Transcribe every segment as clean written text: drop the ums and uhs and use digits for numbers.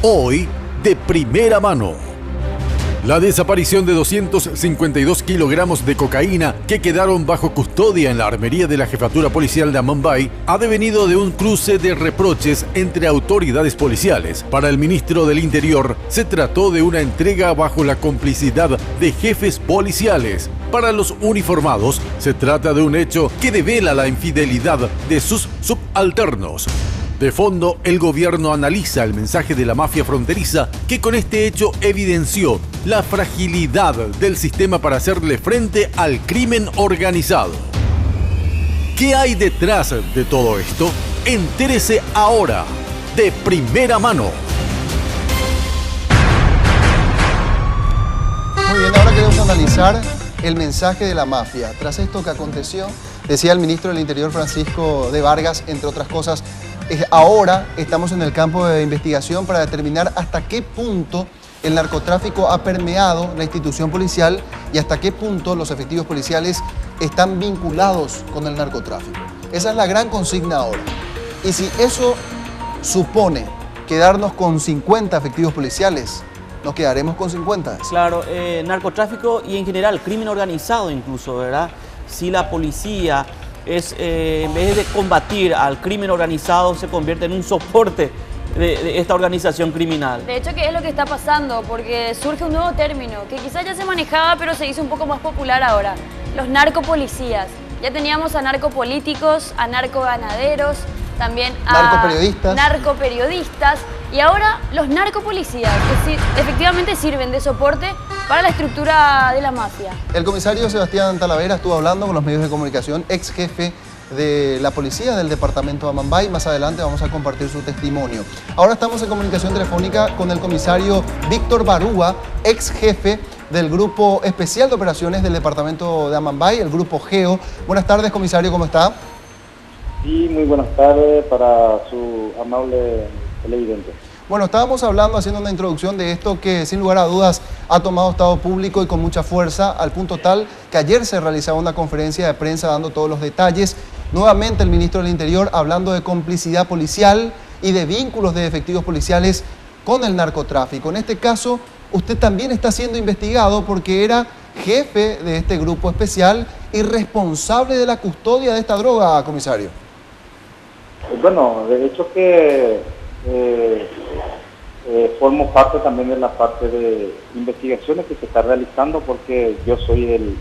Hoy, de primera mano. La desaparición de 252 kilogramos de cocaína que quedaron bajo custodia en la armería de la Jefatura Policial de Amambay ha devenido de un cruce de reproches entre autoridades policiales. Para el ministro del Interior, se trató de una entrega bajo la complicidad de jefes policiales. Para los uniformados, se trata de un hecho que devela la infidelidad de sus subalternos. De fondo, el gobierno analiza el mensaje de la mafia fronteriza que con este hecho evidenció la fragilidad del sistema para hacerle frente al crimen organizado. ¿Qué hay detrás de todo esto? Entérese ahora, de primera mano. Muy bien, ahora queremos analizar el mensaje de la mafia. Tras esto que aconteció, decía el ministro del Interior Francisco de Vargas, entre otras cosas, ahora estamos en el campo de investigación para determinar hasta qué punto el narcotráfico ha permeado la institución policial y hasta qué punto los efectivos policiales están vinculados con el narcotráfico. Esa es la gran consigna ahora. Y si eso supone quedarnos con 50 efectivos policiales, nos quedaremos con 50. Claro, narcotráfico y en general crimen organizado incluso, ¿verdad? Si la policía en vez de combatir al crimen organizado, se convierte en un soporte de esta organización criminal. De hecho, ¿qué es lo que está pasando? Porque surge un nuevo término que quizás ya se manejaba, pero se hizo un poco más popular ahora. Los narcopolicías. Ya teníamos a narcopolíticos, a narcoganaderos, también a narcoperiodistas y ahora los narcopolicías, que efectivamente sirven de soporte para la estructura de la mafia. El comisario Sebastián Talavera estuvo hablando con los medios de comunicación, ex jefe de la policía del departamento de Amambay. Más adelante vamos a compartir su testimonio. Ahora estamos en comunicación telefónica con el comisario Víctor Barúa, ex jefe del Grupo Especial de Operaciones del departamento de Amambay, el Grupo GEO. Buenas tardes, comisario, ¿cómo está? Sí, muy buenas tardes para su amable televidente. Bueno, estábamos hablando, haciendo una introducción de esto que sin lugar a dudas ha tomado estado público y con mucha fuerza, al punto tal que ayer se realizaba una conferencia de prensa dando todos los detalles. Nuevamente el ministro del Interior hablando de complicidad policial y de vínculos de efectivos policiales con el narcotráfico. En este caso, usted también está siendo investigado porque era jefe de este grupo especial y responsable de la custodia de esta droga, comisario. Bueno, de hecho que formo parte también de la parte de investigaciones que se está realizando porque yo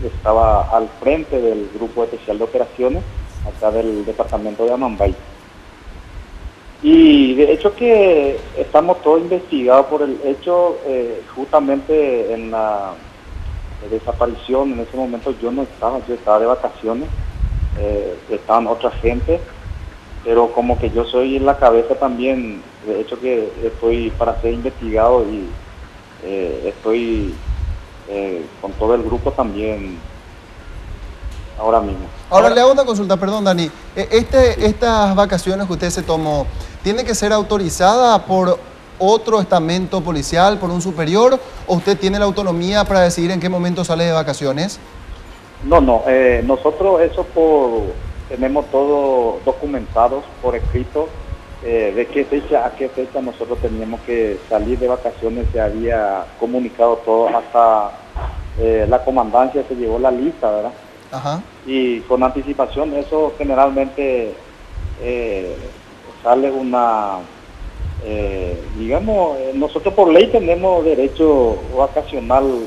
estaba al frente del Grupo Especial de Operaciones acá del departamento de Amambay. Y de hecho que estamos todos investigados por el hecho, justamente en la desaparición, en ese momento yo estaba de vacaciones, estaban otra gente, pero como que yo soy en la cabeza también, de hecho que estoy para ser investigado y estoy con todo el grupo también ahora mismo. Ahora le hago una consulta, perdón Dani, estas vacaciones que usted se tomó, ¿tiene que ser autorizada por otro estamento policial, por un superior, o usted tiene la autonomía para decidir en qué momento sale de vacaciones? No, nosotros eso tenemos todo documentado por escrito, de qué fecha a qué fecha nosotros teníamos que salir de vacaciones, se había comunicado todo, hasta la comandancia se llevó la lista, ¿verdad? Ajá. Y con anticipación eso generalmente sale una, digamos, nosotros por ley tenemos derecho vacacional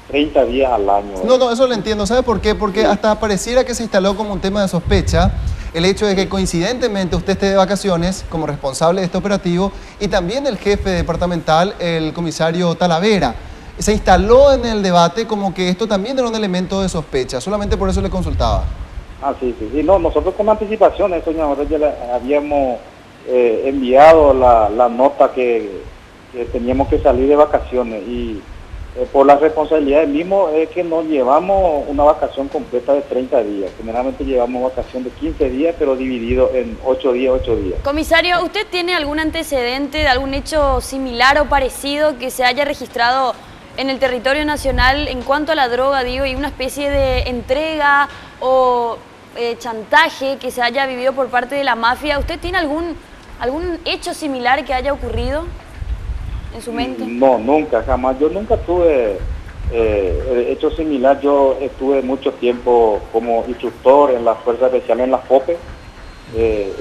30 días al año. No, eso lo entiendo. ¿Sabe por qué? Porque hasta pareciera que se instaló como un tema de sospecha el hecho de que coincidentemente usted esté de vacaciones como responsable de este operativo y también el jefe departamental, el comisario Talavera. Se instaló en el debate como que esto también era un elemento de sospecha. Solamente por eso le consultaba. Ah, sí. No, nosotros con anticipación, eso nosotros ya le habíamos enviado la nota que teníamos que salir de vacaciones y por la responsabilidad del mismo es que nos llevamos una vacación completa de 30 días. Generalmente llevamos vacación de 15 días, pero dividido en 8 días. Comisario, ¿usted tiene algún antecedente de algún hecho similar o parecido que se haya registrado en el territorio nacional en cuanto a la droga, digo, y una especie de entrega o chantaje que se haya vivido por parte de la mafia? ¿Usted tiene algún hecho similar que haya ocurrido? en su mente? No, nunca, jamás. Yo nunca tuve hecho similar. Yo estuve mucho tiempo como instructor en la Fuerza Especial, en la FOPE.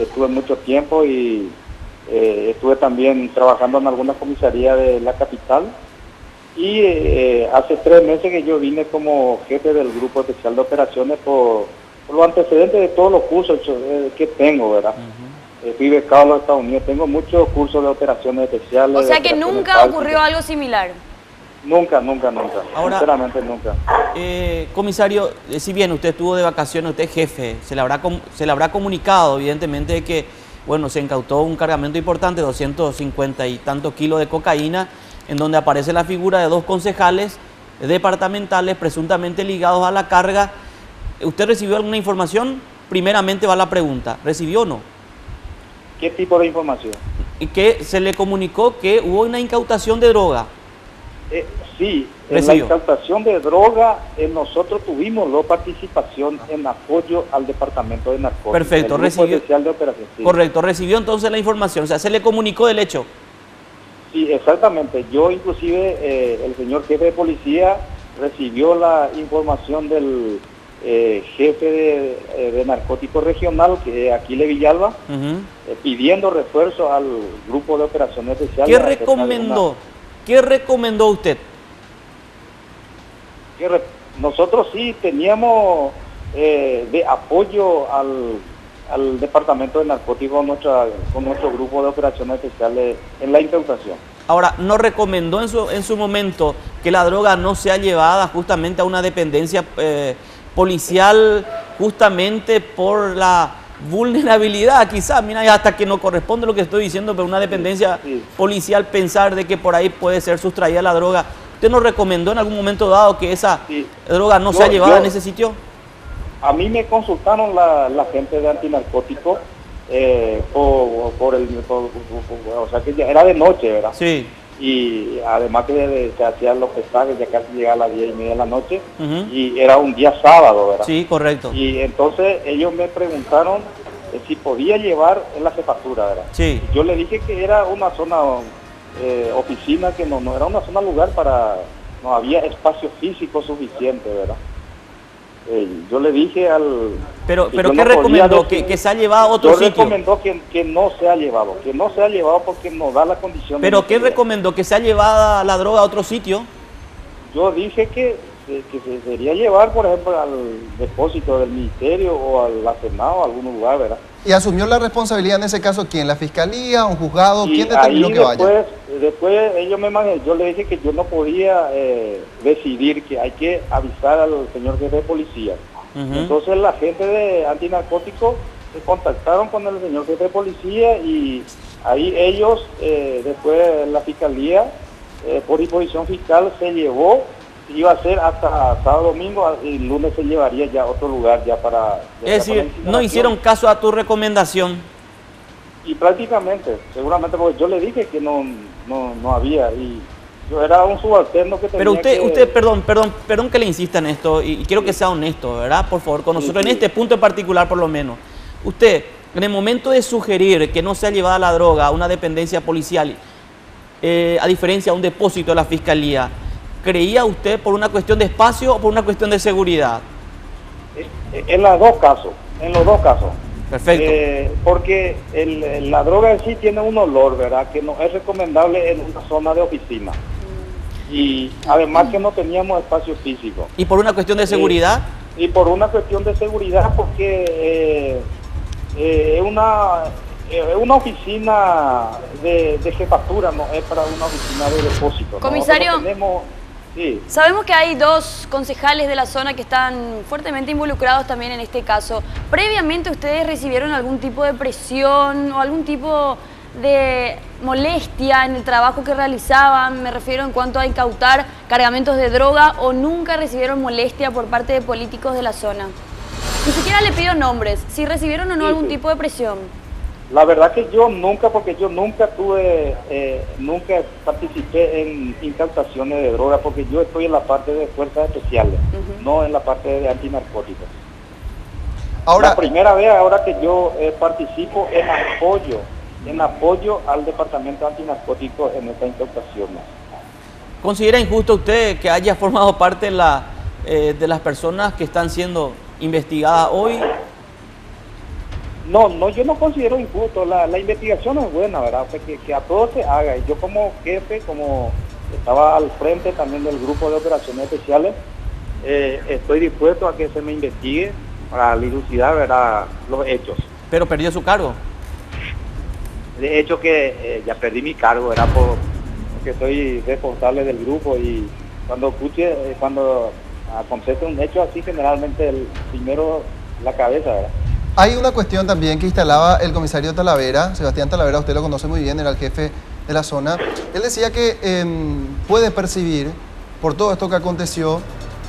Estuve mucho tiempo y estuve también trabajando en alguna comisaría de la capital. Y hace 3 meses que yo vine como jefe del Grupo Especial de Operaciones por los antecedentes de todos los cursos que tengo, ¿verdad? Fui becado a los Estados Unidos, tengo muchos cursos de operaciones especiales. O sea que nunca ocurrió algo similar. Nunca. Ahora, sinceramente nunca. Comisario, si bien usted estuvo de vacaciones, usted es jefe, se le habrá comunicado evidentemente de que, bueno, se incautó un cargamento importante, 250 y tantos kilos de cocaína, en donde aparece la figura de 2 concejales departamentales presuntamente ligados a la carga. ¿Usted recibió alguna información? Primeramente va la pregunta, ¿recibió o no? ¿Qué tipo de información? Y que se le comunicó que hubo una incautación de droga. Sí, en ¿Recibió? la incautación de droga nosotros tuvimos la participación en apoyo al Departamento de Narcóticos. Perfecto, el Grupo recibió. Especial de Operaciones. Sí. Correcto, recibió entonces la información, o sea, se le comunicó del hecho. Sí, exactamente. Yo inclusive, el señor jefe de policía recibió la información del jefe de narcóticos regional, que es Aquile Villalba, pidiendo refuerzo al Grupo de Operaciones Especiales. ¿Qué recomendó usted? Nosotros sí teníamos de apoyo al Departamento de Narcóticos con nuestro Grupo de Operaciones Especiales en la incautación. Ahora, ¿no recomendó en su momento que la droga no sea llevada justamente a una dependencia policial, justamente por la vulnerabilidad? Quizás, mira, hasta que no corresponde lo que estoy diciendo, pero una dependencia policial, pensar de que por ahí puede ser sustraída la droga. ¿Usted nos recomendó en algún momento dado que esa droga no sea llevada en ese sitio? A mí me consultaron la gente de antinarcóticos, o sea que ya era de noche, ¿verdad? Sí. Y además que se hacían los pesajes, ya casi llegaba a las 10:30 de la noche, y era un día sábado, ¿verdad? Sí, correcto. Y entonces ellos me preguntaron si podía llevar en la jefatura, ¿verdad? Sí. Yo le dije que era una zona oficina, que no era una zona lugar no había espacio físico suficiente, ¿verdad? Yo le dije Pero ¿qué recomendó? ¿Que se ha llevado a otro sitio? Yo recomendó que no se ha llevado, porque no da la condición. ¿Pero qué recomendó? ¿Que se ha llevado la droga a otro sitio? Yo dije que se debería llevar, por ejemplo, al depósito del ministerio o al Senado, a algún lugar, ¿verdad? ¿Y asumió la responsabilidad en ese caso quién? ¿La fiscalía, un juzgado? ¿Quién determinó que vaya? Después ellos yo le dije que yo no podía decidir, que hay que avisar al señor jefe de policía. Entonces la gente de antinarcóticos se contactaron con el señor jefe de policía y ahí ellos, después la fiscalía, por disposición fiscal, se llevó. Iba a ser hasta sábado, domingo, y el lunes se llevaría ya a otro lugar ya para... Es decir, no hicieron caso a tu recomendación. Y prácticamente, seguramente, porque yo le dije que no había, y yo era un subalterno que tenía. Pero usted, perdón que le insista en esto, y quiero que sea honesto, ¿verdad? Por favor, con nosotros, en este punto en particular por lo menos. Usted, en el momento de sugerir que no sea llevada la droga a una dependencia policial, a diferencia de un depósito de la fiscalía, ¿creía usted por una cuestión de espacio o por una cuestión de seguridad? En los dos casos. Perfecto. Porque la droga en sí tiene un olor, ¿verdad? Que no es recomendable en una zona de oficina. Y además que no teníamos espacio físico. ¿Y por una cuestión de seguridad? Y por una cuestión de seguridad, porque es una oficina de jefatura, no es para una oficina de depósito. Comisario, sí. Sabemos que hay 2 concejales de la zona que están fuertemente involucrados también en este caso. ¿Previamente ustedes recibieron algún tipo de presión o algún tipo de molestia en el trabajo que realizaban? Me refiero en cuanto a incautar cargamentos de droga, ¿o nunca recibieron molestia por parte de políticos de la zona? Ni siquiera le pido nombres, si recibieron o no algún tipo de presión. La verdad que yo nunca, porque yo nunca participé en incautaciones de droga, porque yo estoy en la parte de fuerzas especiales, no en la parte de antinarcóticos. Ahora, la primera vez ahora que yo participo en apoyo en apoyo al Departamento Antinarcótico en estas incautaciones. ¿Considera injusto usted que haya formado parte de las personas que están siendo investigadas hoy? No, yo no considero injusto. La investigación es buena, ¿verdad? O sea, que a todo se haga. Y yo como jefe, como estaba al frente también del grupo de operaciones especiales, estoy dispuesto a que se me investigue para dilucidar, ¿verdad?, los hechos. Pero perdió su cargo. De hecho que ya perdí mi cargo, ¿verdad? Porque soy responsable del grupo y cuando acontece un hecho así, generalmente el primero la cabeza, ¿verdad? Hay una cuestión también que instalaba el comisario Talavera, Sebastián Talavera, usted lo conoce muy bien, era el jefe de la zona. Él decía que puede percibir, por todo esto que aconteció,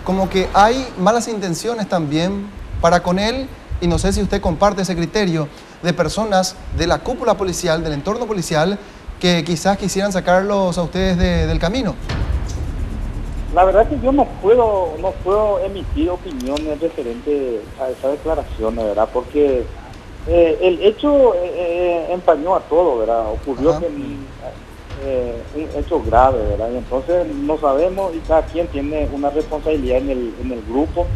como que hay malas intenciones también para con él, y no sé si usted comparte ese criterio, de personas de la cúpula policial, del entorno policial, que quizás quisieran sacarlos a ustedes del camino. La verdad es que yo no puedo emitir opiniones referentes a esas declaraciones, ¿verdad? Porque el hecho empañó a todo, ¿verdad? Ocurrió un hecho grave, ¿verdad? Y entonces no sabemos y cada quien tiene una responsabilidad en el grupo,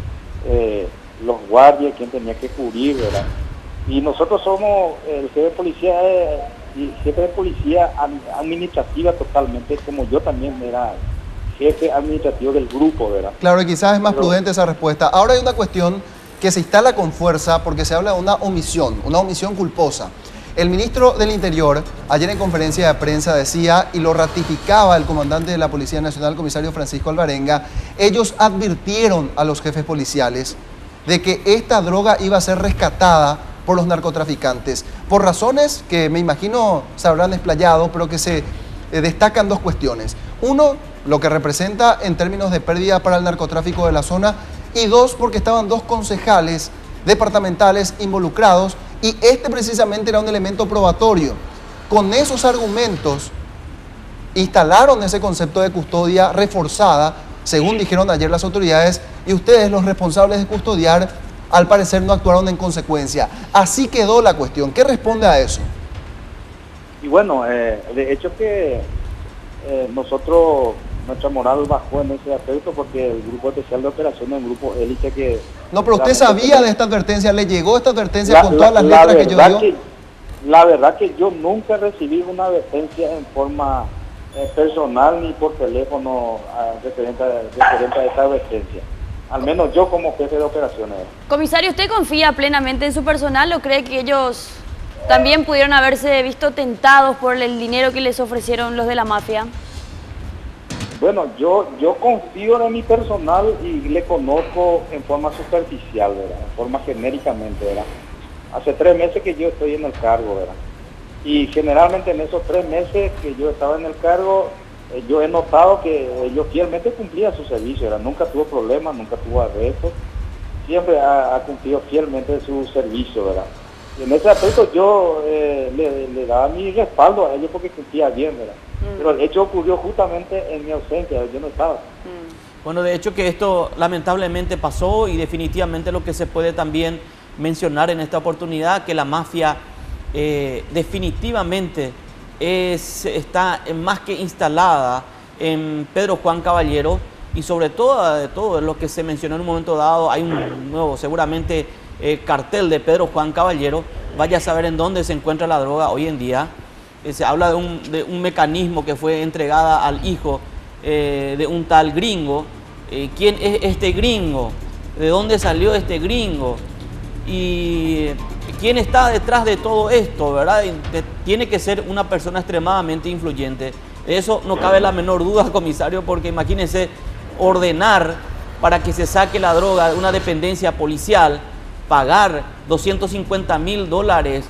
los guardias, quien tenía que cubrir, ¿verdad? Y nosotros somos el jefe de policía administrativa totalmente, como yo también era jefe administrativo del grupo, ¿verdad? Claro, y quizás es más prudente esa respuesta. Ahora hay una cuestión que se instala con fuerza porque se habla de una omisión culposa. El ministro del Interior, ayer en conferencia de prensa decía, y lo ratificaba el comandante de la Policía Nacional, comisario Francisco Alvarenga, ellos advirtieron a los jefes policiales de que esta droga iba a ser rescatada por los narcotraficantes, por razones que me imagino se habrán explayado, pero que se destacan dos cuestiones. Uno, lo que representa en términos de pérdida para el narcotráfico de la zona, y dos, porque estaban dos concejales departamentales involucrados, y este precisamente era un elemento probatorio. Con esos argumentos, instalaron ese concepto de custodia reforzada, según dijeron ayer las autoridades, y ustedes, los responsables de custodiar, al parecer no actuaron en consecuencia. Así quedó la cuestión. ¿Qué responde a eso? Y bueno, de hecho que nuestra moral bajó en ese aspecto porque el grupo especial de operaciones es un grupo élite que... No, pero usted sabía de esta advertencia, ¿le llegó esta advertencia con todas las letras que yo dio? La verdad que yo nunca recibí una advertencia en forma personal ni por teléfono referente a esta advertencia. Al menos yo como jefe de operaciones. Comisario, ¿usted confía plenamente en su personal o cree que ellos también pudieron haberse visto tentados por el dinero que les ofrecieron los de la mafia? Bueno, yo confío en mi personal y le conozco en forma superficial, ¿verdad? En forma genéricamente, ¿verdad? Hace 3 meses que yo estoy en el cargo, ¿verdad? Y generalmente en esos 3 meses que yo estaba en el cargo, yo he notado que ellos fielmente cumplían su servicio, ¿verdad? Nunca tuvo problemas, nunca tuvo arrestos, siempre ha cumplido fielmente su servicio, ¿verdad? Y en ese aspecto yo le daba mi respaldo a ellos porque cumplía bien, ¿verdad? Pero el hecho ocurrió justamente en mi ausencia, yo no estaba. Bueno, de hecho que esto lamentablemente pasó y definitivamente lo que se puede también mencionar en esta oportunidad, que la mafia definitivamente está más que instalada en Pedro Juan Caballero y sobre todo de todo lo que se mencionó en un momento dado, hay un nuevo seguramente cartel de Pedro Juan Caballero, vaya a saber en dónde se encuentra la droga hoy en día. Se habla de un mecanismo que fue entregada al hijo de un tal gringo. ¿Quién es este gringo? ¿De dónde salió este gringo? Y quién está detrás de todo esto, ¿verdad? Tiene que ser una persona extremadamente influyente. De eso no cabe la menor duda, comisario, porque imagínense ordenar para que se saque la droga de una dependencia policial, pagar $250.000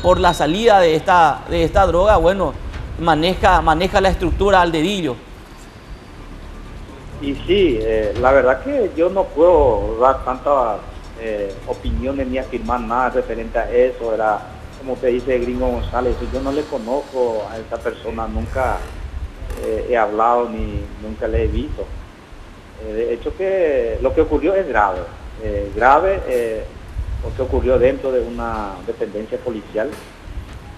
por la salida de esta droga, bueno, maneja la estructura al dedillo. Y sí, la verdad que yo no puedo dar tantas opiniones ni afirmar nada referente a eso, era como usted dice, Gringo González, yo no le conozco a esa persona, nunca he hablado ni nunca le he visto. De hecho que lo que ocurrió es grave, porque ocurrió dentro de una dependencia policial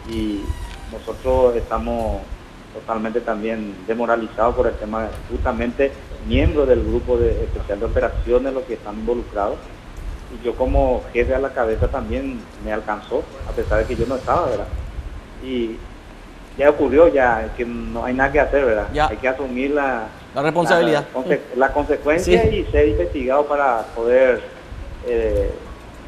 y nosotros estamos totalmente también demoralizados por el tema, justamente miembros del grupo especial de operaciones los que están involucrados, y yo como jefe a la cabeza también me alcanzó, a pesar de que yo no estaba, ¿verdad? Y ya ocurrió, ya que no hay nada que hacer, ¿verdad? Ya. Hay que asumir la responsabilidad. La consecuencia, Sí. y ser investigado para poder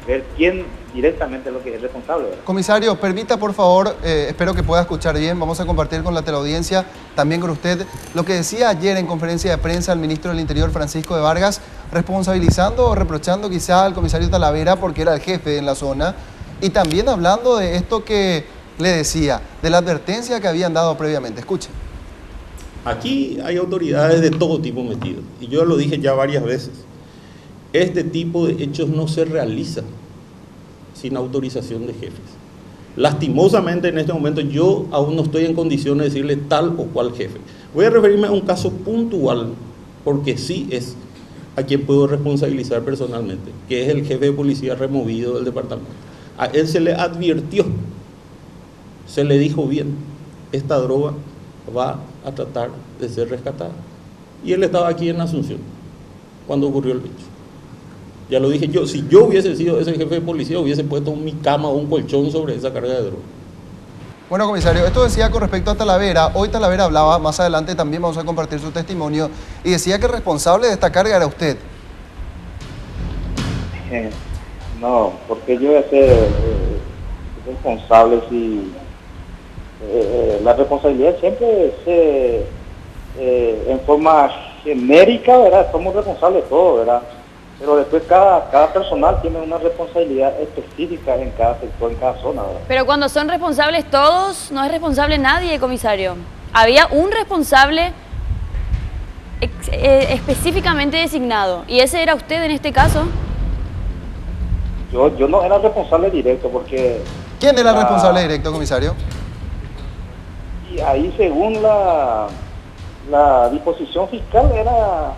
ver quién directamente es lo que es responsable, ¿verdad? Comisario, permita por favor, espero que pueda escuchar bien, vamos a compartir con la teleaudiencia, también con usted, lo que decía ayer en conferencia de prensa el ministro del Interior, Francisco de Vargas, responsabilizando o reprochando quizá al comisario Talavera porque era el jefe en la zona, y también hablando de esto que le decía, de la advertencia que habían dado previamente. Escuchen. Aquí hay autoridades de todo tipo metidas, y yo lo dije ya varias veces. Este tipo de hechos no se realiza sin autorización de jefes. Lastimosamente en este momento yo aún no estoy en condiciones de decirle tal o cual jefe. Voy a referirme a un caso puntual, porque sí es a quien puedo responsabilizar personalmente, que es el jefe de policía removido del departamento. A él se le advirtió, se le dijo bien, esta droga va a tratar de ser rescatada. Y él estaba aquí en Asunción cuando ocurrió el hecho. Ya lo dije yo, si yo hubiese sido ese jefe de policía, hubiese puesto mi cama o un colchón sobre esa carga de droga. Bueno, comisario, esto decía con respecto a Talavera. Hoy Talavera hablaba, más adelante también vamos a compartir su testimonio, y decía que el responsable de esta carga era usted. No, porque yo voy a ser responsable si... la responsabilidad siempre es en forma genérica, ¿verdad? Somos responsables de todo, ¿verdad? Pero después cada personal tiene una responsabilidad específica en cada sector, en cada zona, ¿verdad? Pero cuando son responsables todos, no es responsable nadie, comisario. Había un responsable específicamente designado, y ese era usted en este caso. Yo no era responsable directo porque... ¿Quién era el responsable directo, comisario? Y ahí según la disposición fiscal era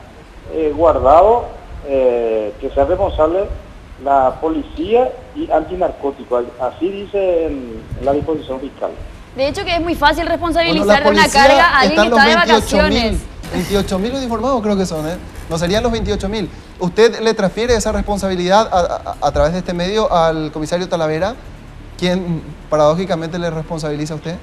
guardado que sea responsable la policía y antinarcótico, así dice en la disposición fiscal. De hecho que es muy fácil responsabilizar Bueno, de una carga a alguien que está de vacaciones. 28.000 uniformados creo que son, ¿eh? No serían los 28.000. ¿Usted le transfiere esa responsabilidad a través de este medio al comisario Talavera, quien paradójicamente le responsabiliza a usted?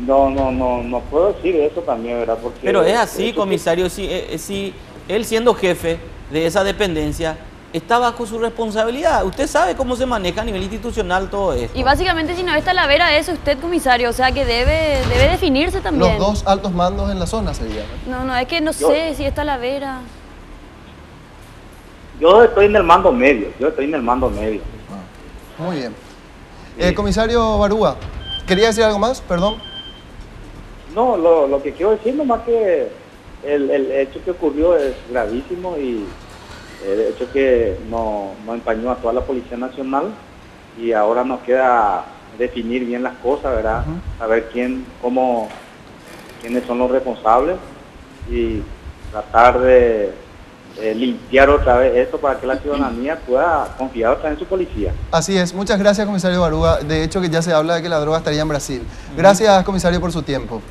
No puedo decir eso también, ¿verdad? Porque Pero es así, comisario, si él siendo jefe de esa dependencia está bajo su responsabilidad. Usted sabe cómo se maneja a nivel institucional todo esto. Y básicamente si no es Talavera es usted, comisario, o sea que debe definirse también. Los dos altos mandos en la zona serían, ¿no? No, es que no sé si es Talavera. Yo estoy en el mando medio, Muy bien. Comisario Barúa, ¿quería decir algo más? Perdón. No, lo que quiero decir nomás que el hecho que ocurrió es gravísimo, y el hecho que nos empañó a toda la Policía Nacional, y ahora nos queda definir bien las cosas, ¿verdad? Saber quiénes son los responsables, y tratar de limpiar otra vez esto para que la ciudadanía pueda confiar otra vez en su policía. Así es. Muchas gracias, comisario Barúa. De hecho que ya se habla de que la droga estaría en Brasil. Gracias, comisario, por su tiempo.